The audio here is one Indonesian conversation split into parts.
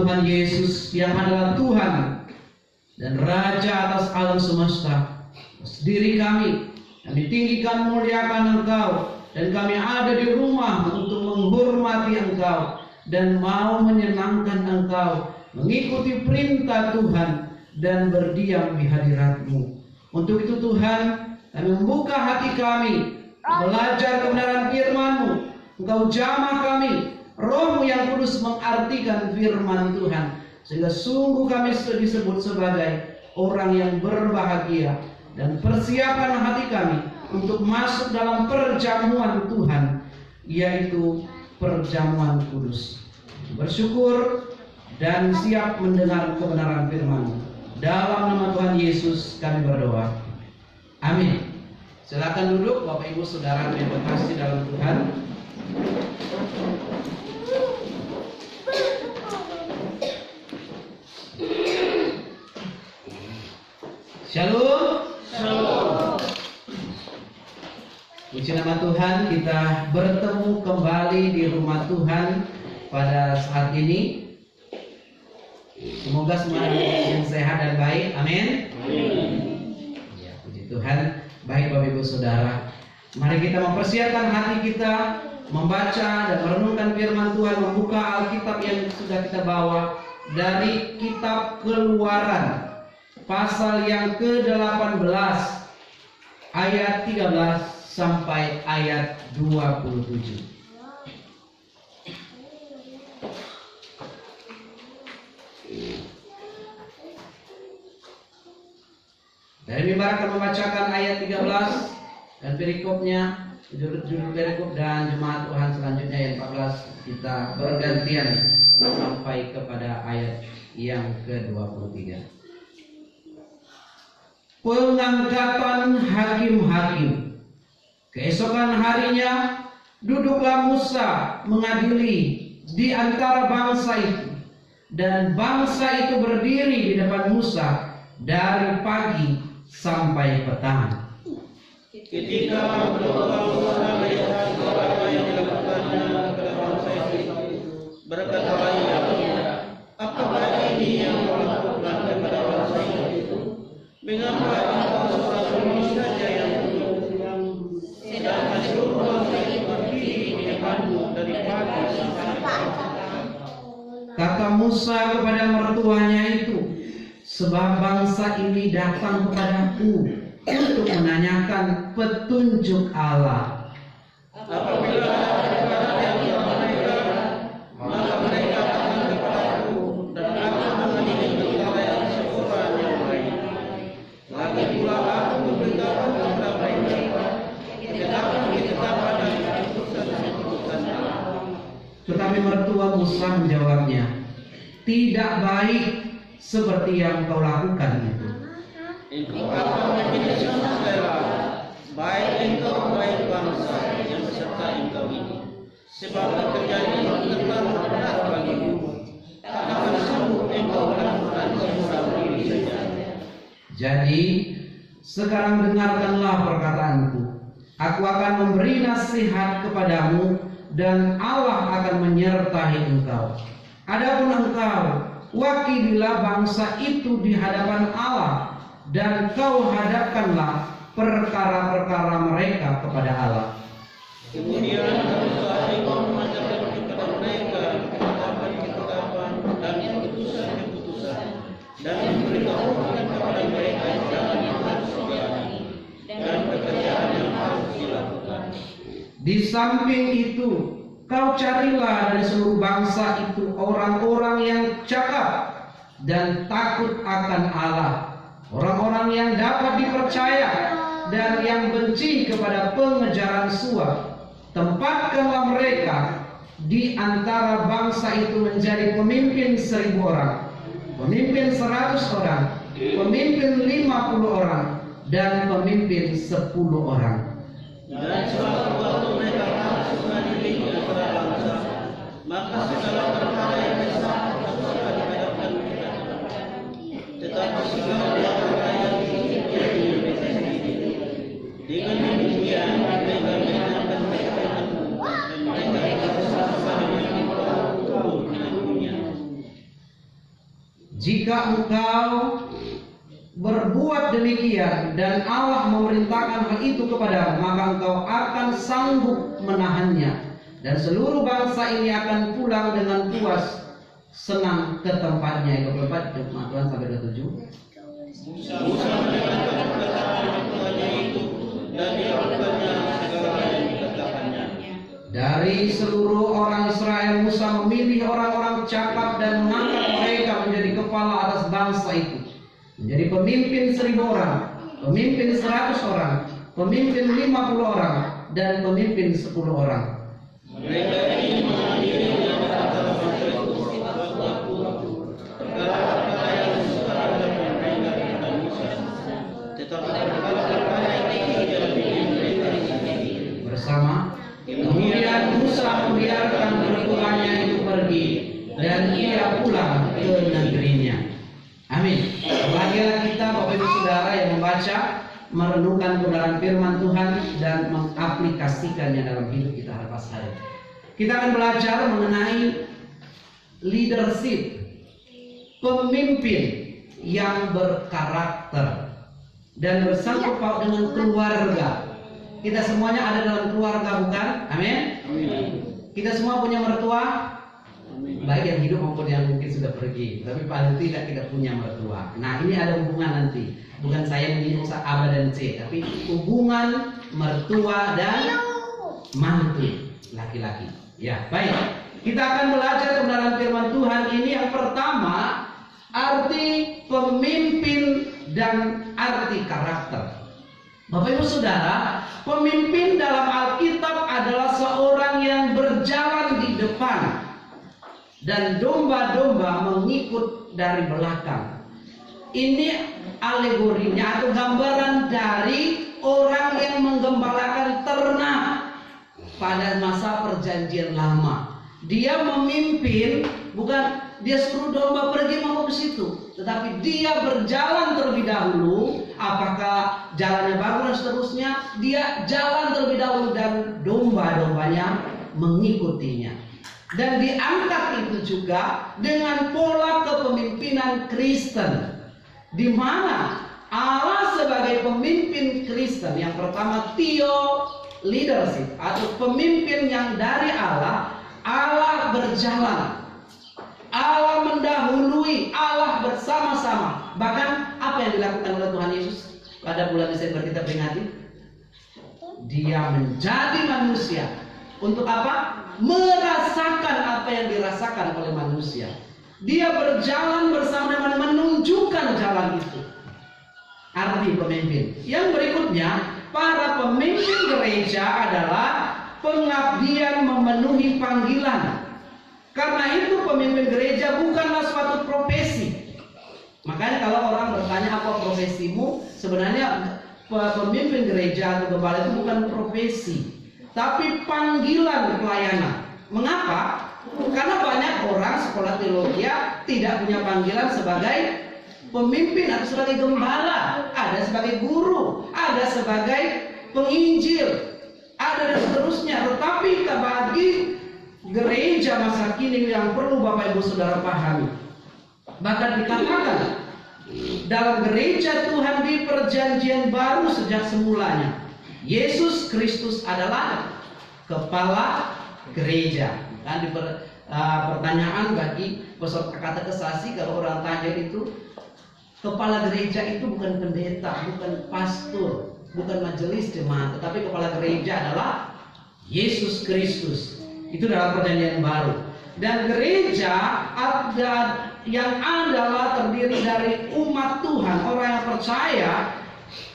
Tuhan Yesus yang adalah Tuhan dan Raja atas alam semesta, diri kami tinggikan, muliakan Engkau, dan kami ada di rumah untuk menghormati Engkau dan mau menyenangkan Engkau, mengikuti perintah Tuhan dan berdiam di hadirat-Mu. Untuk itu Tuhan, kami membuka hati kami, belajar kebenaran firman-Mu. Engkau jamah kami, Roh-Mu yang kudus mengartikan firman Tuhan, sehingga sungguh kami disebut sebagai orang yang berbahagia, dan persiapan hati kami untuk masuk dalam perjamuan Tuhan, yaitu perjamuan kudus. Bersyukur dan siap mendengar kebenaran firman. Dalam nama Tuhan Yesus kami berdoa. Amin. Silakan duduk Bapak Ibu Saudara yang terkasih dalam Tuhan. Shalom. Shalom. Puji nama Tuhan, kita bertemu kembali di rumah Tuhan pada saat ini. Semoga semua yang sehat dan baik. Amin. Ya, puji Tuhan. Baik Bapak Ibu Saudara, mari kita mempersiapkan hati kita, membaca dan merenungkan firman Tuhan, membuka Alkitab yang sudah kita bawa dari kitab Keluaran pasal yang ke-18 ayat 13 sampai ayat 27. Dari mimbar akan membacakan ayat 13 dan perikopnya, judul perikop, dan jemaat Tuhan selanjutnya ayat 14. Kita bergantian sampai kepada ayat yang ke-23. Pengangkatan hakim-hakim. Keesokan harinya duduklah Musa mengadili di antara bangsa itu, dan bangsa itu berdiri di depan Musa dari pagi sampai petang. Ketika Musa melihat apa yang dilakukannya kepada bangsa itu, berkatalah ia, apakah ini yang kau lakukan kepada bangsa itu? Mengapa engkau seorang saja yang tunduk, sedangkan seluruh bangsa itu berdiri di depanmu dari pagi sampai petang? Kata Musa kepada mertuanya itu, sebab bangsa ini datang kepadaku untuk menanyakan petunjuk Allah. Apabila ada yang mereka, maka mereka datang kepadaku, dan aku mengadili perkara yang seorang yang lain. Lagi pula aku memberitahukan kepada mereka ketetapan dan keputusan. Tetapi mertua Musa menjawabnya, tidak baik seperti yang kau lakukan itu. Engkau akan menjadi saudara, baik engkau baik bangsa yang beserta engkau ini. Sebab pekerjaan ini terlalu berat bagimu. Tak akan sanggup engkau melakukan seorang diri saja. Jadi sekarang dengarkanlah perkataanku. Aku akan memberi nasihat kepadamu, dan Allah akan menyertai engkau. Adapun engkau, wakililah bangsa itu di hadapan Allah, dan kau hadapkanlah perkara-perkara mereka kepada Allah. Kemudian Musa engkau mengajarkan kepada mereka ketetapan dan keputusan, dan memberitahukan kepada mereka jalan yang harus dijalani dan pekerjaan yang harus dilakukan. Di samping itu, kau carilah dari seluruh bangsa itu orang-orang yang cakap dan takut akan Allah, orang-orang yang dapat dipercaya dan yang benci kepada pengejaran suap. Tempatkanlah mereka di antara bangsa itu menjadi pemimpin 1.000 orang, pemimpin 100 orang, pemimpin 50 orang, dan pemimpin 10 orang. Dan sewaktu mereka harus mengadili di antara bangsa, maka segala perkara yang besar harus dihadapkan kepada Allah. Tetapi segala perkara yang kecil dia mereka sendiri. Dengan demikian mereka menyenangkan Tuhanmu, dan mereka bersama dengan engkau turun dengan dunia. Jika engkau berbuat demikian dan Allah memerintahkan hal itu kepadamu, maka engkau akan sanggup menahannya, dan seluruh bangsa ini akan pulang dengan puas senang ke tempatnya. 24 firman Tuhan sampai 27. Musa mendengarkan perkataan Tuhannya itu dan dilakukannya segala yang dikatakannya. Dari seluruh orang Israel, Musa memilih orang-orang cakap dan mengangkat mereka menjadi kepala atas bangsa itu, menjadi pemimpin 1.000 orang, pemimpin 100 orang, pemimpin 50 orang, dan pemimpin 10 orang. Mereka ini mengadili antara bangsa itu waktu perkara-perkara yang sukar dan mereka kepada Musa, tetapi perkara-perkara yang tidak dipilih mereka bersama. Kemudian Musa membiarkan pertuannya itu pergi, dan ia pulang ke negerinya. Amin. Bahagialah kita Bapak Ibu Saudara yang membaca, merenungkan kebenaran firman Tuhan dan mengaplikasikannya dalam hidup kita lepas hari. Kita akan belajar mengenai leadership, pemimpin yang berkarakter dan bersangkut paut dengan keluarga. Kita semuanya ada dalam keluarga, bukan? Amin. Kita semua punya mertua, baik yang hidup maupun yang mungkin sudah pergi, tapi paling tidak kita punya mertua. Nah, ini ada hubungan nanti. Bukan saya menyinggung A, dan C, tapi hubungan mertua dan mantu laki-laki. Ya, baik. Kita akan belajar kebenaran firman Tuhan ini. Yang pertama, arti pemimpin dan arti karakter. Bapak Ibu Saudara, pemimpin dalam Alkitab adalah seorang yang berjalan di depan dan domba-domba mengikut dari belakang. Ini alegorinya atau gambaran dari orang yang menggembalakan ternak pada masa perjanjian lama. Dia memimpin, bukan dia suruh domba pergi mau ke situ, tetapi dia berjalan terlebih dahulu. Apakah jalannya bagus dan seterusnya, dia jalan terlebih dahulu dan domba-dombanya mengikutinya. Dan diangkat itu juga dengan pola kepemimpinan Kristen, di mana Allah sebagai pemimpin Kristen, yang pertama theo leadership atau pemimpin yang dari Allah. Allah berjalan, Allah mendahului, Allah bersama-sama. Bahkan apa yang dilakukan oleh Tuhan Yesus pada bulan Desember kita peringati, dia menjadi manusia. Untuk apa? Merasakan apa yang dirasakan oleh manusia. Dia berjalan bersama dengan menunjukkan jalan itu. Arti pemimpin. Yang berikutnya, para pemimpin gereja adalah pengabdian memenuhi panggilan. Karena itu pemimpin gereja bukanlah suatu profesi. Makanya kalau orang bertanya apa profesimu, sebenarnya pemimpin gereja atau gembala itu bukan profesi, tapi panggilan pelayanan. Mengapa? Karena banyak orang sekolah teologi tidak punya panggilan sebagai pemimpin atau sebagai gembala. Ada sebagai guru, ada sebagai penginjil, ada dan seterusnya. Tetapi bagi gereja masa kini yang perlu Bapak Ibu Saudara pahami, bahkan dikatakan dalam gereja Tuhan di perjanjian baru sejak semulanya, Yesus Kristus adalah kepala gereja. Kan di pertanyaan bagi peserta katekisasi, kalau orang tanya itu, kepala gereja itu bukan pendeta, bukan pastor, bukan majelis jemaat, tetapi kepala gereja adalah Yesus Kristus. Itu dalam perjanjian baru. Dan gereja yang adalah terdiri dari umat Tuhan, orang yang percaya,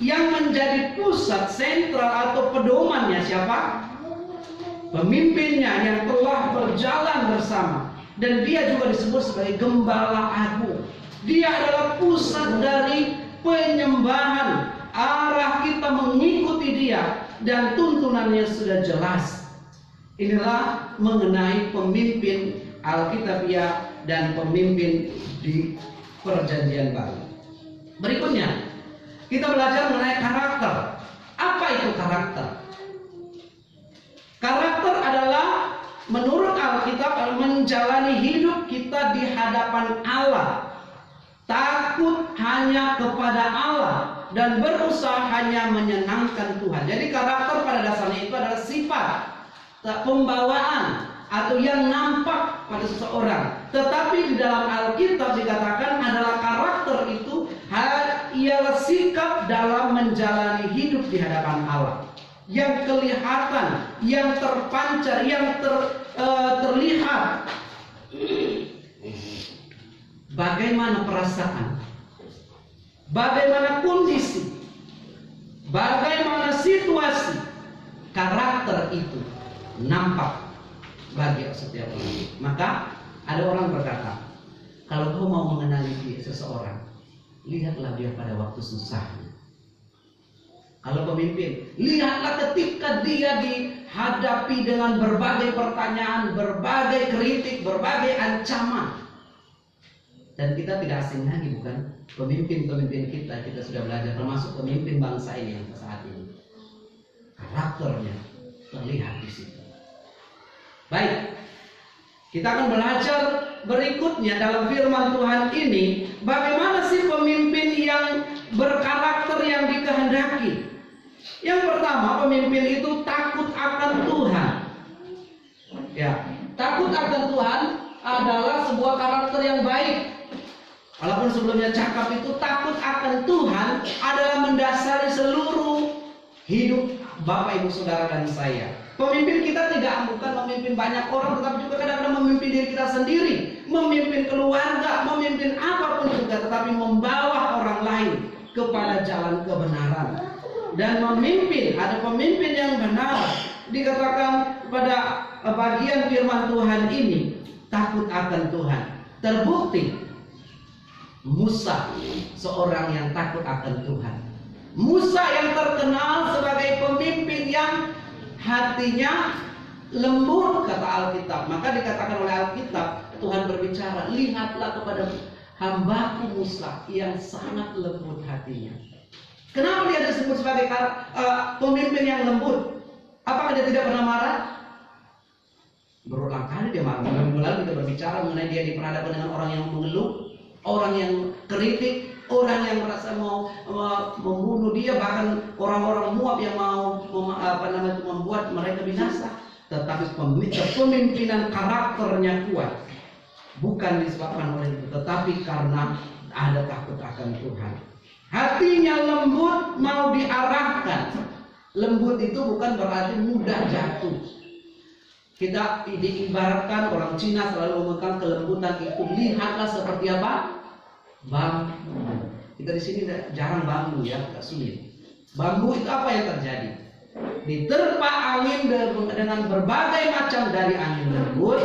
yang menjadi pusat sentral atau pedomannya siapa? Pemimpinnya yang telah berjalan bersama. Dan dia juga disebut sebagai gembala agung. Dia adalah pusat dari penyembahan. Arah kita mengikuti dia dan tuntunannya sudah jelas. Inilah mengenai pemimpin Alkitabiah dan pemimpin di perjanjian baru. Berikutnya, kita belajar mengenai karakter. Apa itu karakter? Karakter adalah menurut Alkitab menjalani hidup kita di hadapan Allah takut hanya kepada Allah dan berusaha hanya menyenangkan Tuhan. Jadi karakter pada dasarnya itu adalah sifat, pembawaan atau yang nampak pada seseorang. Tetapi di dalam Alkitab dikatakan adalah karakter itu ialah sikap dalam menjalani hidup di hadapan Allah, yang kelihatan, yang terpancar, yang terlihat. Bagaimana perasaan, bagaimana kondisi, bagaimana situasi, karakter itu nampak bagi setiap orang. Maka ada orang berkata, kalau kau mau mengenali seseorang, lihatlah dia pada waktu susahnya. Kalau pemimpin, lihatlah ketika dia dihadapi dengan berbagai pertanyaan, berbagai kritik, berbagai ancaman. Dan kita tidak asing lagi, bukan? Pemimpin-pemimpin kita sudah belajar, termasuk pemimpin bangsa ini yang saat ini. Karakternya terlihat di situ. Baik, kita akan belajar berikutnya dalam firman Tuhan ini, bagaimana sih pemimpin yang berkarakter yang dikehendaki. Yang pertama, pemimpin itu takut akan Tuhan. Ya, takut akan Tuhan adalah sebuah karakter yang baik. Walaupun sebelumnya cakap itu, takut akan Tuhan adalah mendasari seluruh hidup Bapak, Ibu, Saudara, dan saya. Pemimpin kita tidak bukan memimpin banyak orang, tetapi juga kadang-kadang memimpin diri kita sendiri, memimpin keluarga, memimpin apapun juga, tetapi membawa orang lain kepada jalan kebenaran. Dan memimpin, ada pemimpin yang benar, dikatakan pada bagian firman Tuhan ini, takut akan Tuhan. Terbukti Musa, seorang yang takut akan Tuhan. Musa yang terkenal sebagai pemimpin yang hatinya lembut, kata Alkitab. Maka dikatakan oleh Alkitab, Tuhan berbicara, lihatlah kepada hambaku Musa yang sangat lembut hatinya. Kenapa dia disebut sebagai pemimpin yang lembut? Apakah dia tidak pernah marah? Berulang kali dia marah. Minggu lalu kita berbicara mengenai dia diperhadapkan dengan orang yang mengeluh, orang yang kritik, orang yang merasa mau membunuh dia, bahkan orang-orang Moab yang mau membuat mereka binasa. Tetapi kepemimpinan karakternya kuat, bukan disebabkan oleh itu, tetapi karena ada takut akan Tuhan. Hatinya lembut, mau diarahkan. Lembut itu bukan berarti mudah jatuh. Kita diibaratkan, orang Cina selalu memegang kelembutan itu. Lihatlah seperti apa? Bambu. Kita di sini jarang bambu, ya, agak sulit. Bambu itu apa yang terjadi? Diterpa angin dengan berbagai macam, dari angin lembut,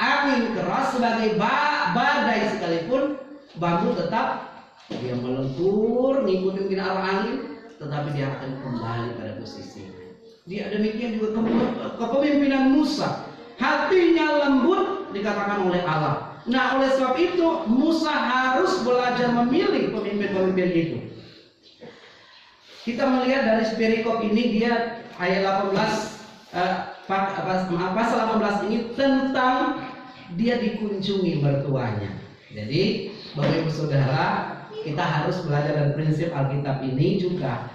angin keras, sebagai badai sekalipun, bambu tetap dia melentur, ngikutin arah angin, tetapi dia akan kembali pada posisi. Dia demikian juga kepemimpinan Musa, hatinya lembut, dikatakan oleh Allah. Nah, oleh sebab itu Musa harus belajar memilih pemimpin-pemimpin itu. Kita melihat dari perikop ini, dia ayat 18, pasal 18 ini tentang dia dikunjungi mertuanya. Jadi, Bapak Ibu Saudara, kita harus belajar dari prinsip Alkitab ini juga.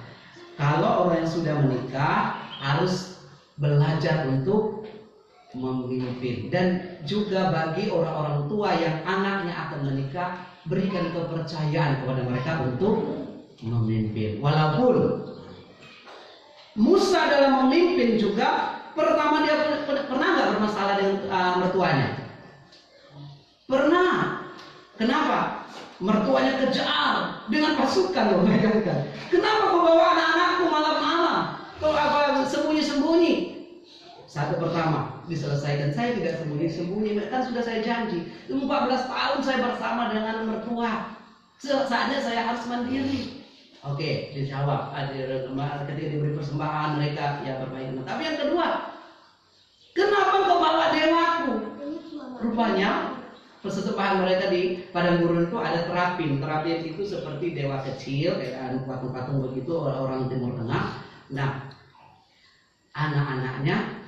Kalau orang yang sudah menikah harus belajar untuk memimpin. Dan juga bagi orang-orang tua yang anaknya akan menikah, berikan kepercayaan kepada mereka untuk memimpin. Walaupun Musa dalam memimpin juga, pertama dia pernah nggak bermasalah dengan mertuanya? Pernah. Kenapa? Mertuanya kejar dengan pasukan, loh, bayangkan. Kenapa kau bawa anak-anakku malam-malam? Kau apa sembunyi-sembunyi? Satu pertama diselesaikan, saya tidak sembunyi-sembunyi, kan sudah saya janji 14 tahun saya bersama dengan mertua, saatnya saya harus mandiri. Oke, dijawab. Ketika diberi persembahan mereka ya berbaik. Tapi yang kedua, kenapa kau bawa dewaku? Rupanya persembahan mereka di padang gurun itu ada terapin. Terapin itu seperti dewa kecil, kayak patung-patung begitu orang Timur Tengah. Nah, anak-anaknya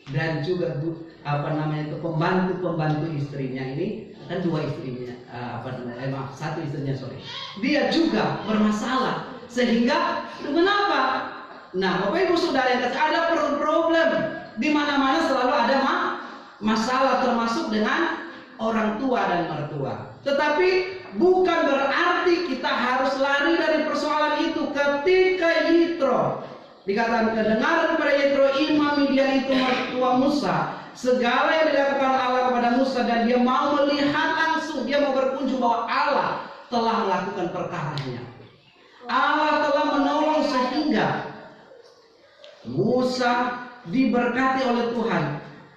dan juga pembantu istrinya ini, kan dua istrinya, maaf, satu istrinya sorry. Dia juga bermasalah. Sehingga kenapa? Nah, Bapak Ibu Saudara yang kasih, ada problem di mana-mana selalu ada masalah, termasuk dengan orang tua dan mertua. Tetapi bukan berarti kita harus lari dari persoalan itu. Ketika Yitro dikatakan kedengaran kepada Yitro imam Midian itu mertua Musa, segala yang dilakukan Allah kepada Musa, dan dia mau melihat langsung, dia mau berkunjung bahwa Allah telah melakukan perkaranya. Allah telah menolong sehingga Musa diberkati oleh Tuhan,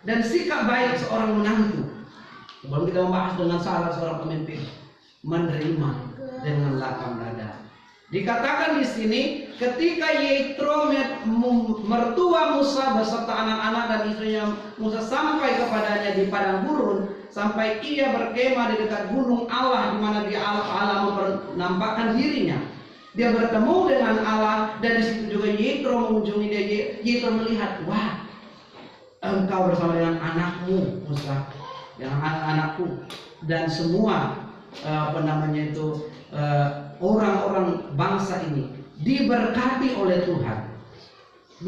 dan sikap baik seorang menantu. Sebelum kita membahas dengan salah seorang pemimpin, menerima dengan lapang dada. Dikatakan di sini ketika Yitro mertua Musa beserta anak-anak dan istrinya Musa sampai kepadanya di padang gurun, sampai ia berkemah di dekat gunung Allah, di mana dia Allah menampakkan dirinya. Dia bertemu dengan Allah, dan di situ juga Yitro mengunjungi dia. Yitro melihat, wah, engkau bersama dengan anakmu Musa, dengan anak-anakku, dan semua orang-orang bangsa ini diberkati oleh Tuhan.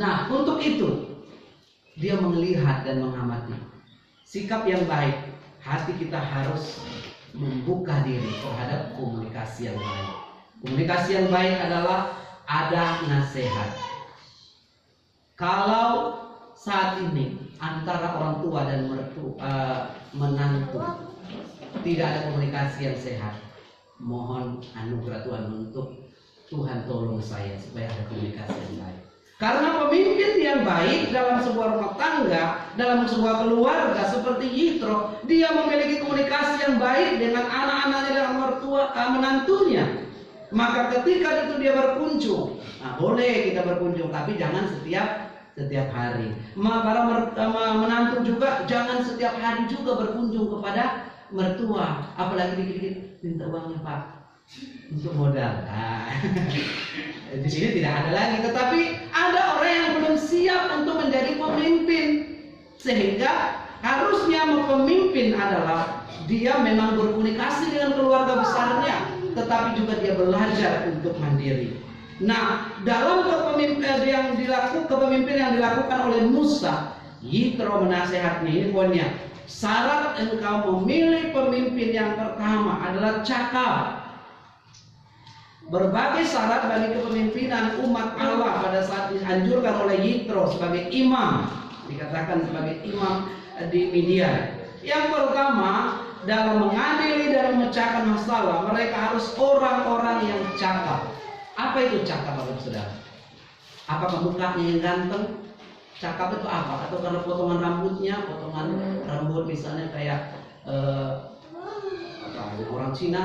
Nah, untuk itu dia melihat dan mengamati sikap yang baik. Hati kita harus membuka diri terhadap komunikasi yang baik. Komunikasi yang baik adalah ada nasihat. Kalau saat ini antara orang tua dan menantu tidak ada komunikasi yang sehat, mohon anugerah Tuhan untuk Tuhan tolong saya supaya ada komunikasi yang baik. Karena pemimpin yang baik dalam sebuah rumah tangga, dalam sebuah keluarga seperti Yitro, dia memiliki komunikasi yang baik dengan anak-anaknya dan menantunya. Maka ketika itu dia berkunjung, nah boleh kita berkunjung, tapi jangan setiap hari. Para menantu juga jangan setiap hari juga berkunjung kepada mertua, apalagi dikit-dikit minta uangnya Pak untuk modal. Nah, di sini tidak ada lagi. Tetapi ada orang yang belum siap untuk menjadi pemimpin, sehingga harusnya pemimpin adalah dia memang berkomunikasi dengan keluarga besarnya, tetapi juga dia belajar untuk mandiri. Nah, dalam kepemimpinan yang dilakukan oleh Musa, Yitro menasehati, ini poinnya. Syarat engkau memilih pemimpin yang pertama adalah cakap. Berbagai syarat bagi kepemimpinan umat Allah pada saat dianjurkan oleh Yitro sebagai imam, dikatakan sebagai imam di Midian. Yang pertama, dalam mengadili dan memecahkan masalah, mereka harus orang-orang yang cakap. Apa itu cakap, Bapak Saudara? Apakah mukanya yang ganteng? Cakap itu apa? Atau karena potongan rambutnya, potongan rambut misalnya kayak orang Cina